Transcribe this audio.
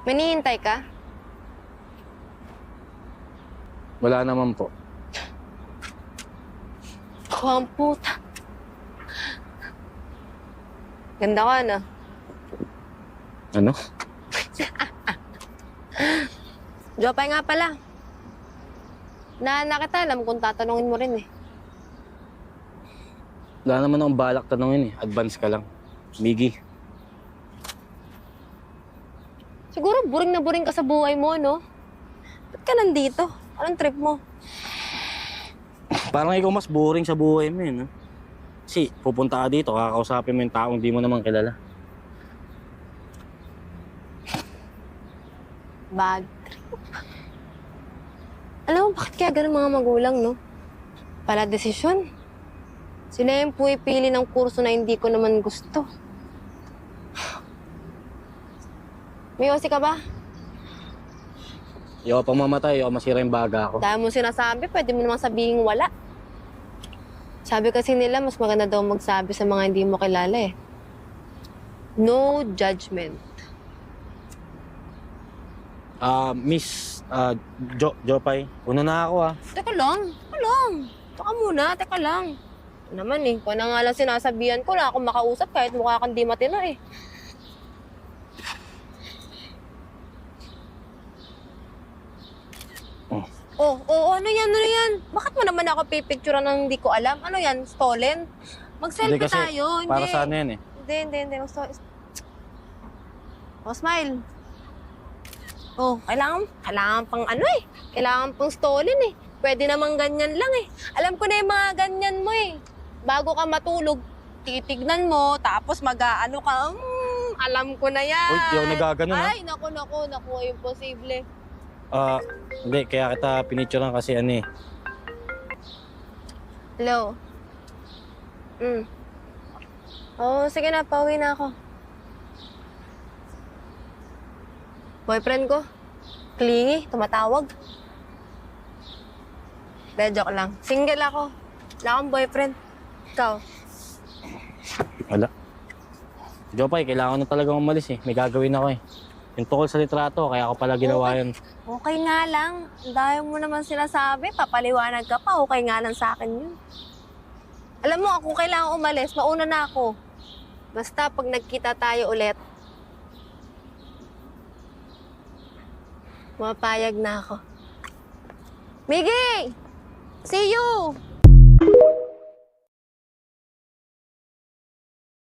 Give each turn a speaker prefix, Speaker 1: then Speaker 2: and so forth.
Speaker 1: May hinihintay ka?
Speaker 2: Wala naman po.
Speaker 1: Ako ang puta. Ganda ka, no?
Speaker 2: Ano?
Speaker 1: Jopay nga pala. Na kita, alam kung tatanungin mo rin eh.
Speaker 2: Wala naman akong balak tanongin eh. Advance ka lang. Miggy.
Speaker 1: Siguro boring na boring ka sa buhay mo, no? Ba't ka nandito? Anong trip mo?
Speaker 2: Parang ikaw mas boring sa buhay mo eh, no? Kasi pupunta ka dito, kakausapin mo yung taong di mo naman kilala.
Speaker 1: Bad trip. Alam mo, bakit kaya ganun mga magulang, no? Pala desisyon. Sila yung pumipili ng kurso na hindi ko naman gusto. May osi ka ba?
Speaker 2: Ayoko pang mamatay, ayoko masira yung baga ko.
Speaker 1: Dahil mo sinasabi, pwede mo namang sabihin wala. Sabi kasi nila, mas maganda daw magsabi sa mga hindi mo kilala eh. No judgment.
Speaker 2: Miss, Jopay, una na ako ah.
Speaker 1: Teka lang. Teka muna, teka lang. Ito naman eh, kung ano nga lang sinasabihan ko, wala akong makausap kahit mukha kang di matino eh. Ano yan? Bakit mo naman ako pipicturean ng hindi ko alam? Ano yan, stolen? Mag-selfie
Speaker 2: Hindi kasi,
Speaker 1: tayo,
Speaker 2: para sa ano yan eh.
Speaker 1: Hindi. Smile. Kailangan pang ano eh. Kailangan pang stolen eh. Pwede namang ganyan lang eh. Alam ko na yung mga ganyan mo eh. Bago ka matulog, titignan mo, tapos mag-aano ka, alam ko na yan.
Speaker 2: Uy, di ako nagaganon ha.
Speaker 1: Ay, naku, imposible.
Speaker 2: Hindi, kaya kita pinicturean kasi ano eh.
Speaker 1: Hello? Sige na, pauwi na ako. Boyfriend ko, clingy, tumatawag. De, joke lang. Single ako. Wala akong boyfriend. Ikaw?
Speaker 2: Wala. Jopay, kailangan ko na talagang umalis eh. May gagawin ako eh. Yung tungkol sa litrato, kaya ako pala ginawa yun.
Speaker 1: Okay nga lang. Dahil mo naman sinasabi, papaliwanag ka pa, okay nga lang sa akin yun. Alam mo, kung kailangan umalis, mauna na ako. Basta pag nagkita tayo ulit, mapayag na ako. Miggy! See you!